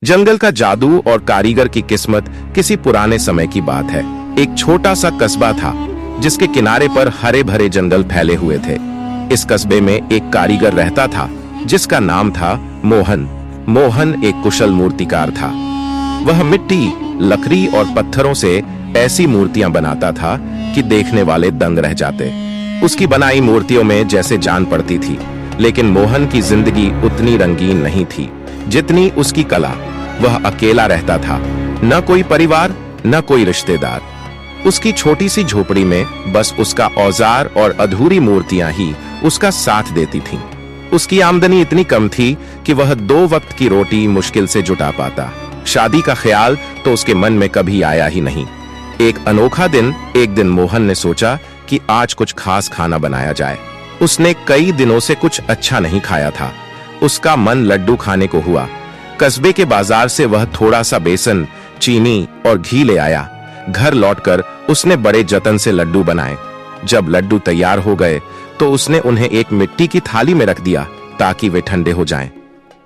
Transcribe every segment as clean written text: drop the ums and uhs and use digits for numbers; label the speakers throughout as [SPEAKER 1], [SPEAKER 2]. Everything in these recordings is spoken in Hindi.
[SPEAKER 1] जंगल का जादू और कारीगर की किस्मत किसी पुराने समय की बात है। एक छोटा सा कस्बा था जिसके किनारे पर हरे भरे जंगल फैले हुए थे। इस कस्बे में एक कारीगर रहता था जिसका नाम था मोहन। मोहन एक कुशल मूर्तिकार था। वह मिट्टी, लकड़ी और पत्थरों से ऐसी मूर्तियां बनाता था कि देखने वाले दंग रह जाते। उसकी बनाई मूर्तियों में जैसे जान पड़ती थी, लेकिन मोहन की जिंदगी उतनी रंगीन नहीं थी जितनी उसकी कला। वह अकेला रहता था, न कोई परिवार न कोई रिश्तेदार। उसकी छोटी सी झोपड़ी में बस उसका औजार और अधूरी मूर्तियां ही उसका साथ देती थीं। उसकी आमदनी इतनी कम थी कि वह 2 वक्त की रोटी मुश्किल से जुटा पाता। शादी का ख्याल तो उसके मन में कभी आया ही नहीं। एक अनोखा दिन एक दिन मोहन ने सोचा कि आज कुछ खास खाना बनाया जाए। उसने कई दिनों से कुछ अच्छा नहीं खाया था। उसका मन लड्डू खाने को हुआ। कस्बे के बाजार से वह थोड़ा सा बेसन, चीनी और घी ले आया। घर लौटकर उसने बड़े जतन से लड्डू बनाए। जब लड्डू तैयार हो गए तो उसने उन्हें एक मिट्टी की थाली में रख दिया ताकि वे ठंडे हो जाएं।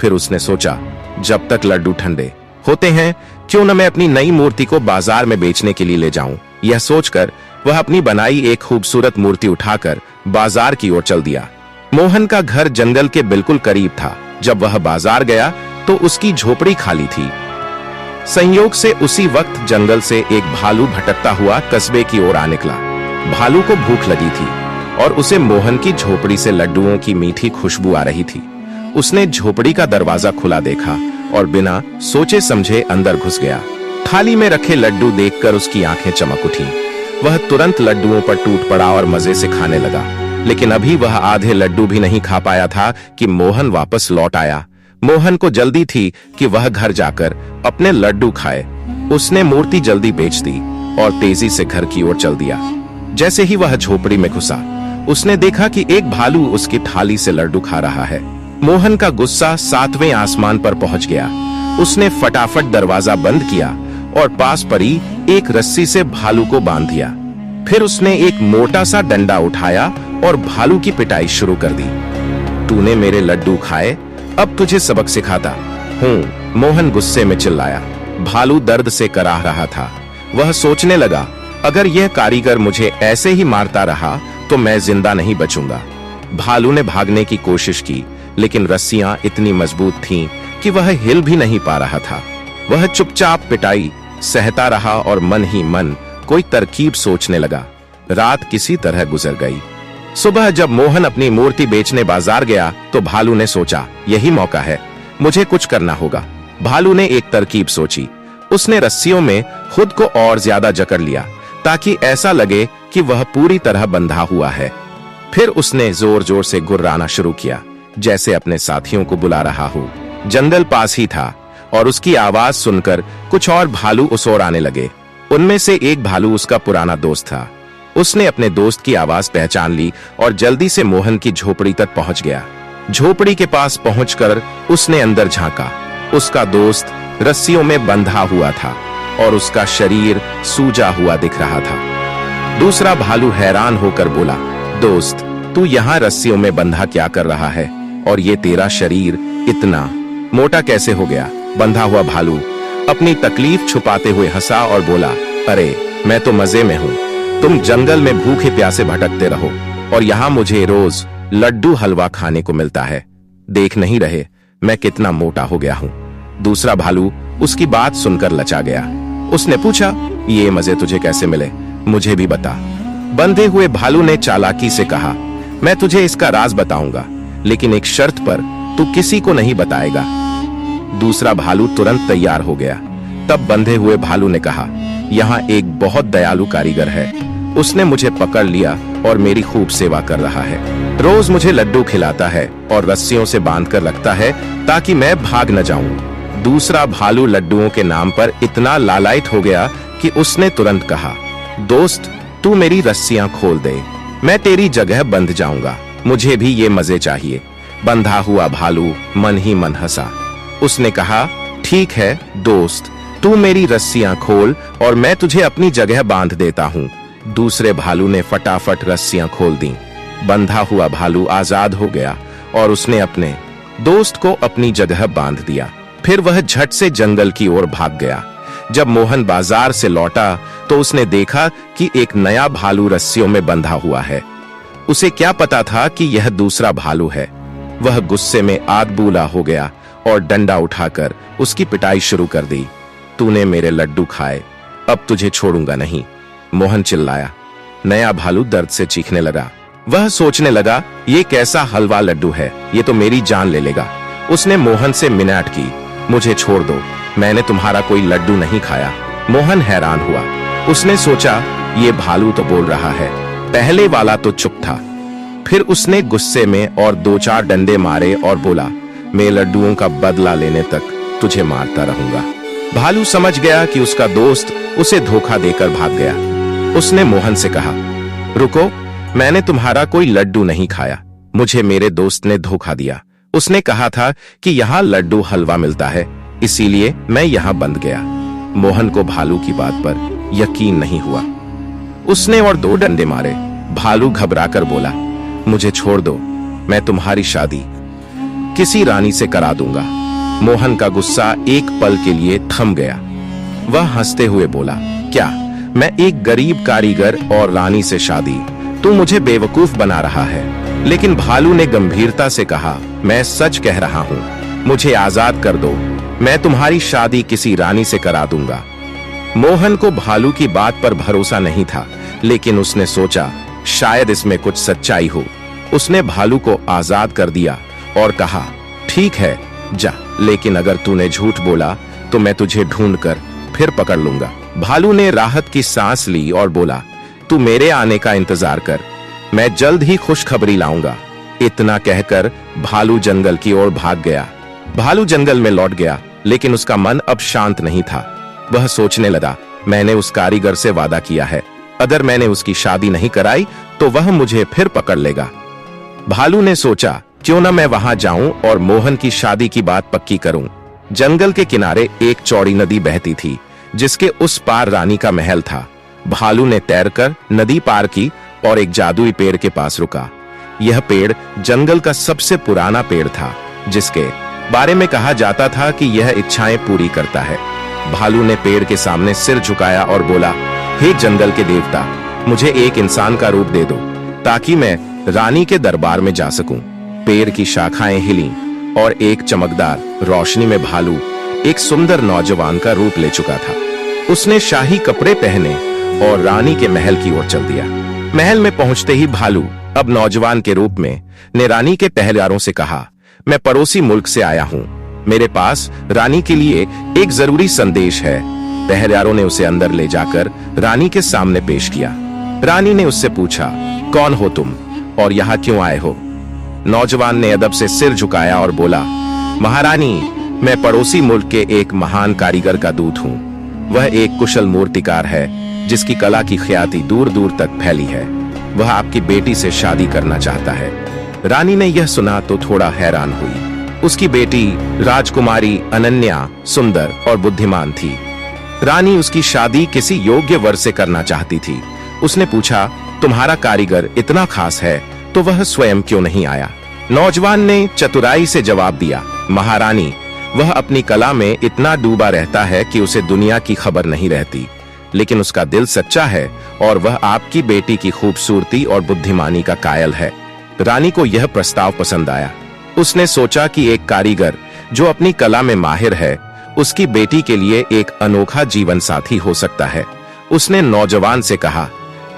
[SPEAKER 1] फिर उसने सोचा, जब तक लड्डू ठंडे होते हैं क्यों न मैं अपनी नई मूर्ति को बाजार में बेचने के लिए ले जाऊं। यह सोचकर वह अपनी बनाई एक खूबसूरत मूर्ति उठाकर बाजार की ओर चल दिया। मोहन का घर जंगल के बिल्कुल करीब था। जब वह बाजार गया तो उसकी झोपड़ी खाली थी। संयोग से उसी वक्त जंगल से एक भालू भटकता हुआ कस्बे की ओर आ निकला। भालू को भूख लगी थी और उसे मोहन की झोपड़ी से लड्डुओं की मीठी खुशबू आ रही थी। उसने झोपड़ी का दरवाजा खुला देखा और बिना सोचे समझे अंदर घुस गया। थाली में रखे लड्डू देखकर उसकी आंखें चमक उठी। वह तुरंत लड्डुओं पर टूट पड़ा और मजे से खाने लगा। लेकिन अभी वह आधे लड्डू भी नहीं खा पाया था कि मोहन वापस लौट आया। मोहन को जल्दी थी कि वह घर जाकर अपने लड्डू खाए। उसने मूर्ति जल्दी बेच दी और तेजी से घर की ओर चल दिया। जैसे ही वह झोपड़ी में घुसा, उसने देखा कि एक भालू उसकी थाली से लड्डू खा रहा है। मोहन का गुस्सा 7वें आसमान पर पहुंच गया। उसने फटाफट दरवाजा बंद किया और पास पड़ी एक रस्सी से भालू को बांध दिया। फिर उसने एक मोटा सा डंडा उठाया और भालू की पिटाई शुरू कर दी। तूने मेरे लड्डू खाए, अब तुझे सबक सिखाता हूँ, मोहन गुस्से में चिल्लाया। भालू दर्द से कराह रहा था। वह सोचने लगा, अगर यह कारीगर मुझे ऐसे ही मारता रहा तो मैं जिंदा नहीं बचूंगा। भालू ने भागने की कोशिश की, लेकिन रस्सियां इतनी मजबूत थीं कि वह हिल भी नहीं पा रहा था। वह चुपचाप पिटाई सहता रहा और मन ही मन कोई तरकीब सोचने लगा। रात किसी तरह गुजर गई। सुबह जब मोहन अपनी मूर्ति बेचने बाजार गया तो भालू ने सोचा, यही मौका है, मुझे कुछ करना होगा। भालू ने एक तरकीब सोची। उसने रस्सियों में खुद को और ज्यादा जकड़ लिया ताकि ऐसा लगे कि वह पूरी तरह बंधा हुआ है। फिर उसने जोर जोर से गुर्राना शुरू किया, जैसे अपने साथियों को बुला रहा हो। जंगल पास ही था और उसकी आवाज सुनकर कुछ और भालू उस ओर आने लगे। उनमें से एक भालू उसका पुराना दोस्त था। उसने अपने दोस्त की आवाज पहचान ली और जल्दी से मोहन की झोपड़ी तक पहुंच गया। झोपड़ी के पास पहुंचकर उसने अंदर झांका। उसका दोस्त रस्सियों में बंधा हुआ था और उसका शरीर सूजा हुआ दिख रहा था। दूसरा भालू हैरान होकर बोला, दोस्त, तू यहाँ रस्सियों में बंधा क्या कर रहा है और ये तेरा शरीर इतना मोटा कैसे हो गया? बंधा हुआ भालू अपनी तकलीफ छुपाते हुए हंसा और बोला, अरे मैं तो मजे में हूँ। तुम जंगल में भूखे प्यासे भटकते रहो और यहाँ मुझे रोज लड्डू हलवा खाने को मिलता है। देख नहीं रहे मैं कितना मोटा हो गया हूँ। दूसरा भालू उसकी बात सुनकर लचा गया। उसने पूछा, ये मजे तुझे कैसे मिले? मुझे भी बता। बंधे हुए भालू ने चालाकी से कहा, मैं तुझे इसका राज बताऊंगा, लेकिन एक शर्त पर, तू किसी को नहीं बताएगा। दूसरा भालू तुरंत तैयार हो गया। तब बंधे हुए भालू ने कहा, यहाँ एक बहुत दयालु कारीगर है। उसने मुझे पकड़ लिया और मेरी खूब सेवा कर रहा है। रोज मुझे लड्डू खिलाता है और रस्सियों से बांध कर रखता है ताकि मैं भाग न जाऊं। दूसरा भालू लड्डुओं के नाम पर इतना लालायित हो गया कि उसने तुरंत कहा, दोस्त, तू मेरी रस्सियां खोल दे, मैं तेरी जगह बंध जाऊंगा। मुझे भी ये मजे चाहिए। बंधा हुआ भालू मन ही मन हंसा। उसने कहा, ठीक है दोस्त, तू मेरी रस्सियां खोल और मैं तुझे अपनी जगह बांध देता हूँ। दूसरे भालू ने फटाफट रस्सियां खोल दी। बंधा हुआ भालू आजाद हो गया और उसने अपने दोस्त को अपनी जगह बांध दिया। फिर वह झट से जंगल की ओर भाग गया। जब मोहन बाजार से लौटा तो उसने देखा कि एक नया भालू रस्सियों में बंधा हुआ है। उसे क्या पता था कि यह दूसरा भालू है। वह गुस्से में आग बूला हो गया और डंडा उठाकर उसकी पिटाई शुरू कर दी। तूने मेरे लड्डू खाए, अब तुझे छोड़ूंगा नहीं, मोहन चिल्लाया। नया भालू दर्द से चीखने लगा। वह सोचने लगा, ये कैसा हलवा लड्डू है, ये तो मेरी जान ले लेगा। उसने मोहन से मिन्नत की, मुझे छोड़ दो, मैंने तुम्हारा कोई लड्डू नहीं खाया। मोहन हैरान हुआ। उसने सोचा, ये भालू तो बोल रहा है, पहले वाला तो चुप था। फिर उसने गुस्से में और 2-4 डंडे मारे और बोला, मैं लड्डुओं का बदला लेने तक तुझे मारता रहूंगा। भालू समझ गया कि उसका दोस्त उसे धोखा देकर भाग गया। उसने मोहन से कहा, रुको, मैंने तुम्हारा कोई लड्डू नहीं खाया, मुझे मेरे दोस्त ने धोखा दिया। उसने कहा था कि यहाँ लड्डू हलवा मिलता है, इसीलिए मैं यहाँ बंद गया। मोहन को भालू की बात पर यकीन नहीं हुआ। उसने और 2 डंडे मारे। भालू घबराकर बोला, मुझे छोड़ दो, मैं तुम्हारी शादी किसी रानी से करा दूंगा। मोहन का गुस्सा एक पल के लिए थम गया। वह हंसते हुए बोला, क्या मैं एक गरीब कारीगर और रानी से शादी? तू मुझे बेवकूफ बना रहा है। लेकिन भालू ने गंभीरता से कहा, मैं सच कह रहा हूँ, मुझे आजाद कर दो, मैं तुम्हारी शादी किसी रानी से करा दूंगा। मोहन को भालू की बात पर भरोसा नहीं था, लेकिन उसने सोचा शायद इसमें कुछ सच्चाई हो। उसने भालू को आजाद कर दिया और कहा, ठीक है जा, लेकिन अगर तूने झूठ बोला तो मैं तुझे ढूंढकर फिर पकड़ लूंगा। भालू ने राहत की सांस ली और बोला, तू मेरे आने का इंतजार कर, मैं जल्द ही खुशखबरी लाऊंगा। इतना कहकर भालू जंगल की ओर भाग गया। भालू जंगल में लौट गया, लेकिन उसका मन अब शांत नहीं था। वह सोचने लगा, मैंने उस कारीगर से वादा किया है, अगर मैंने उसकी शादी नहीं कराई तो वह मुझे फिर पकड़ लेगा। भालू ने सोचा, क्यों न मैं वहां जाऊं और मोहन की शादी की बात पक्की करूं। जंगल के किनारे एक चौड़ी नदी बहती थी, जिसके उस पार रानी का महल था। भालू ने तैरकर नदी पार की और एक जादुई पेड़ के पास रुका। यह पेड़ जंगल का सबसे पुराना पेड़ था, जिसके बारे में कहा जाता था कि यह इच्छाएं पूरी करता है। भालू ने पेड़ के सामने सिर झुकाया और बोला, हे जंगल के देवता, मुझे एक इंसान का रूप दे दो ताकि मैं रानी के दरबार में जा सकूं। पेड़ की शाखाएं हिलीं और एक चमकदार रोशनी में भालू एक सुंदर नौजवान का रूप ले चुका था। उसने शाही कपड़े पहने और रानी के महल की ओर चल दिया। महल में पहुंचते ही भालू अब नौजवान के रूप में ने रानी के पहरेदारों से कहा, मैं पड़ोसी मुल्क से आया हूं, मेरे पास रानी के लिए एक जरूरी संदेश है। पहरेदारों ने उसे अंदर ले जाकर रानी के सामने पेश किया। रानी ने उससे पूछा, कौन हो तुम और यहाँ क्यों आए हो? नौजवान ने अदब से सिर झुकाया और बोला, महारानी, मैं पड़ोसी मुल्क के एक महान कारीगर का दूत हूँ। वह एक कुशल मूर्तिकार है जिसकी कला की ख्याति दूर दूर तक फैली है। वह आपकी बेटी से शादी करना चाहता है। रानी ने यह सुना तो थोड़ा हैरान हुई। उसकी बेटी राजकुमारी अनन्या सुंदर और बुद्धिमान थी। रानी उसकी शादी किसी योग्य वर से करना चाहती थी। उसने पूछा, तुम्हारा कारीगर इतना खास है तो वह स्वयं क्यों नहीं आया? नौजवान ने चतुराई से जवाब दिया, महारानी, वह अपनी कला में इतना डूबा रहता है कि उसे दुनिया की खबर नहीं रहती, लेकिन उसका दिल सच्चा है और वह आपकी बेटी की खूबसूरती और बुद्धिमानी का कायल है। रानी को यह प्रस्ताव पसंद आया। उसने सोचा कि एक कारीगर जो अपनी कला में माहिर है, उसकी बेटी के लिए एक अनोखा जीवन साथी हो सकता है। उसने नौजवान से कहा,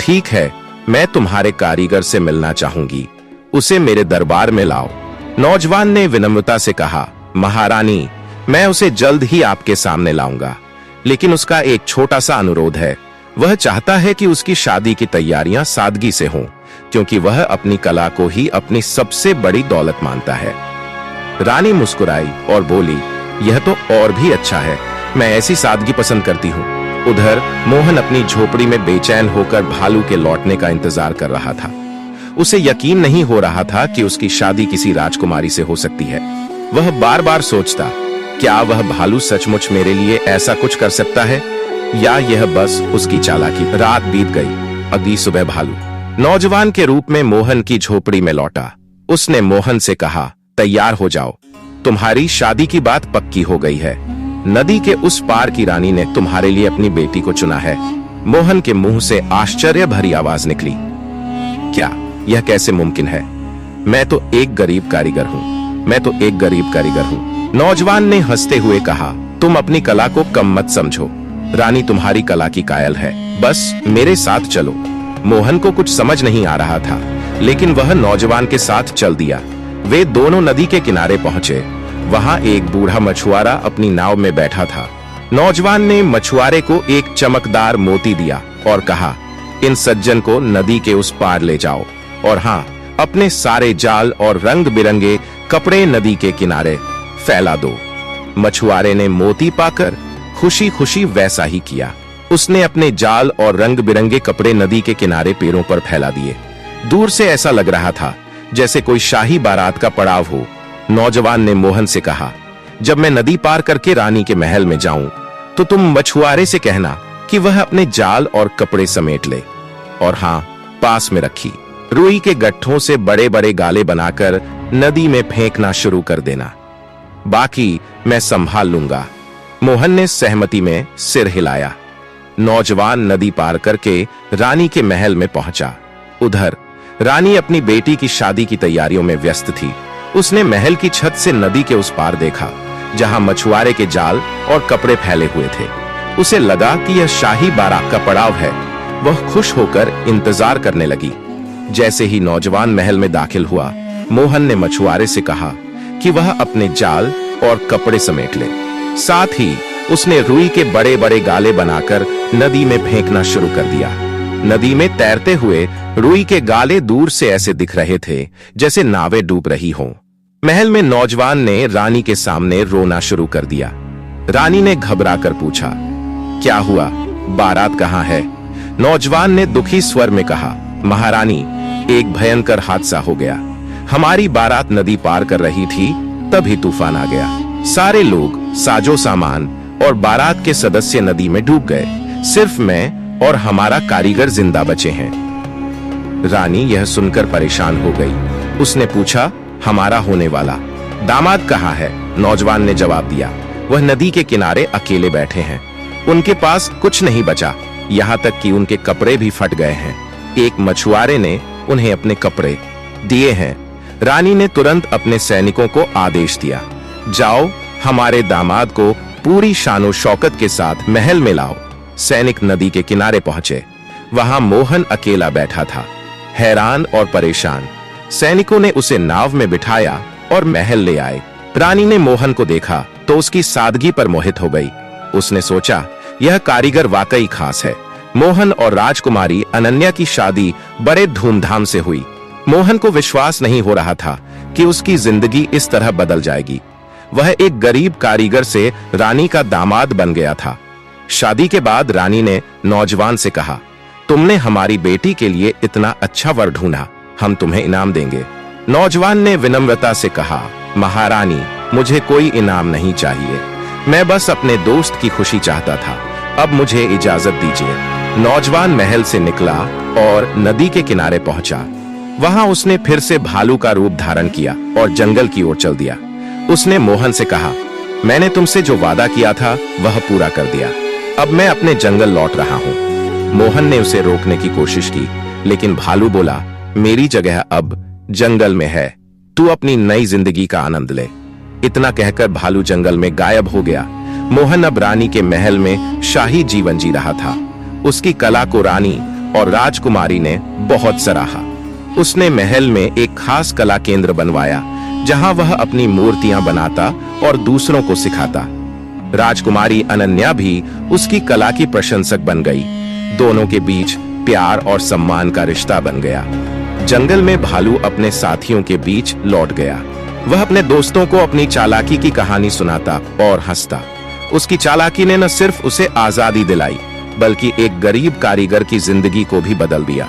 [SPEAKER 1] ठीक है, मैं तुम्हारे कारीगर से मिलना चाहूंगी, उसे मेरे दरबार में लाओ। नौजवान ने विनम्रता से कहा, महारानी, मैं उसे जल्द ही आपके सामने लाऊंगा, लेकिन उसका एक छोटा सा अनुरोध है। वह चाहता है कि उसकी शादी की तैयारियां सादगी से हों, क्योंकि वह अपनी कला को ही अपनी सबसे बड़ी दौलत मानता है। रानी मुस्कुराई और बोली, यह तो और भी अच्छा है, मैं ऐसी सादगी पसंद करती हूँ। उधर मोहन अपनी झोपड़ी में बेचैन होकर भालू के लौटने का इंतजार कर रहा था। उसे यकीन नहीं हो रहा था कि उसकी शादी किसी राजकुमारी से हो सकती है। वह बार बार सोचता, क्या वह भालू सचमुच मेरे लिए ऐसा कुछ कर सकता है, या यह बस उसकी चालाकी? रात बीत गई। अगली सुबह भालू नौजवान के रूप में मोहन की झोपड़ी में लौटा। उसने मोहन से कहा, तैयार हो जाओ, तुम्हारी शादी की बात पक्की हो गई है। नदी के उस पार की रानी ने तुम्हारे लिए अपनी बेटी को चुना है। मोहन के मुंह से आश्चर्य भरी आवाज निकली। क्या यह कैसे मुमकिन है? मैं तो एक गरीब कारीगर हूँ। नौजवान ने हंसते हुए कहा, तुम अपनी कला को कम मत समझो। रानी तुम्हारी कला की कायल है, बस मेरे साथ चलो। मोहन को कुछ समझ नहीं आ रहा था, लेकिन वह नौजवान के साथ चल दिया। वे दोनों नदी के किनारे पहुंचे। वहां एक बूढ़ा मछुआरा अपनी नाव में बैठा था। नौजवान ने मछुआरे को एक चमकदार मोती दिया और कहा, इन सज्जन को नदी के उस पार ले जाओ, और हाँ, अपने सारे जाल और रंग बिरंगे कपड़े नदी के किनारे फैला दो। मछुआरे ने मोती पाकर खुशी खुशी वैसा ही किया। उसने अपने जाल और रंग बिरंगे कपड़े नदी के किनारे पैरों पर फैला दिए। दूर से ऐसा लग रहा था जैसे कोई शाही बारात का पड़ाव हो। नौजवान ने मोहन से कहा, जब मैं नदी पार करके रानी के महल में जाऊं, तो तुम मछुआरे से कहना कि वह अपने जाल और कपड़े समेट ले, और हाँ, पास में रखी रुई के गट्ठों से बड़े बड़े गाले बनाकर नदी में फेंकना शुरू कर देना। बाकी मैं संभाल लूंगा। मोहन ने सहमति में सिर हिलाया। नौजवान नदी पार करके रानी के महल में पहुंचा। उधर रानी अपनी बेटी की शादी की तैयारियों में व्यस्त थी। उसने महल की छत से नदी के उस पार देखा, जहां मछुआरे के जाल और कपड़े फैले हुए थे। उसे लगा कि यह शाही बारात का पड़ाव है। वह खुश होकर इंतजार करने लगी। जैसे ही नौजवान महल में दाखिल हुआ, मोहन ने मछुआरे से कहा कि वह अपने जाल और कपड़े समेट ले। साथ ही उसने रुई के बड़े बड़े गाले बनाकर नदी में फेंकना शुरू कर दिया। नदी में तैरते हुए रुई के गाले दूर से ऐसे दिख रहे थे जैसे नावें डूब रही हों। महल में नौजवान ने रानी के सामने रोना शुरू कर दिया। रानी ने घबराकर पूछा, क्या हुआ? बारात कहाँ है? नौजवान ने दुखी स्वर में कहा, महारानी, एक भयंकर हादसा हो गया। हमारी बारात नदी पार कर रही थी, तभी तूफान आ गया। सारे लोग, साजो सामान और बारात के सदस्य नदी में डूब गए। सिर्फ मैं और हमारा कारीगर जिंदा बचे हैं। रानी यह सुनकर परेशान हो गई। उसने पूछा, हमारा होने वाला दामाद कहाँ है? नौजवान ने जवाब दिया, वह नदी के किनारे अकेले बैठे हैं। उनके पास कुछ नहीं बचा, यहाँ तक कि उनके कपड़े भी फट गए हैं। एक मछुआरे ने उन्हें अपने कपड़े दिए हैं। रानी ने तुरंत अपने सैनिकों को आदेश दिया, जाओ, हमारे दामाद को पूरी शानो शौकत के साथ महल में लाओ। सैनिक नदी के किनारे पहुंचे। वहां मोहन अकेला बैठा था, हैरान और परेशान। सैनिकों ने उसे नाव में बिठाया और महल ले आए। रानी ने मोहन को देखा तो उसकी सादगी पर मोहित हो गई। उसने सोचा, यह कारीगर वाकई खास है। मोहन और राजकुमारी अनन्या की शादी बड़े धूमधाम से हुई। मोहन को विश्वास नहीं हो रहा था कि उसकी जिंदगी इस तरह बदल जाएगी। वह एक गरीब कारीगर से रानी का दामाद बन गया था। शादी के बाद रानी ने नौजवान से कहा, तुमने हमारी बेटी के लिए इतना अच्छा वर ढूंढा, हम तुम्हें इनाम देंगे। नौजवान ने विनम्रता से कहा, महारानी, मुझे कोई इनाम नहीं चाहिए। मैं बस अपने दोस्त की खुशी चाहता था। अब मुझे इजाजत दीजिए। नौजवान महल से निकला और नदी के किनारे पहुंचा। वहां उसने फिर से भालू का रूप धारण किया और जंगल की ओर चल दिया। उसने मोहन से कहा, मैंने तुमसे जो वादा किया था वह पूरा कर दिया। अब मैं अपने जंगल लौट रहा हूँ। मोहन ने उसे रोकने की कोशिश की, लेकिन भालू बोला, मेरी जगह अब जंगल में है, तू अपनी नई जिंदगी का आनंद ले। इतना कहकर भालू जंगल में गायब हो गया। मोहन अब रानी के महल में शाही जीवन जी रहा था। उसकी कला को रानी और राजकुमारी ने बहुत सराहा। उसने महल में एक खास कला केंद्र बनवाया, जहां वह अपनी मूर्तियां बनाता और दूसरों को सिखाता। राजकुमारी अनन्या भी उसकी कला की प्रशंसक बन गई। दोनों के बीच प्यार और सम्मान का रिश्ता बन गया। जंगल में भालू अपने साथियों के बीच लौट गया। वह अपने दोस्तों को अपनी चालाकी की कहानी सुनाता और हंसता। उसकी चालाकी ने न सिर्फ उसे आजादी दिलाई, बल्कि एक गरीब कारीगर की जिंदगी को भी बदल दिया।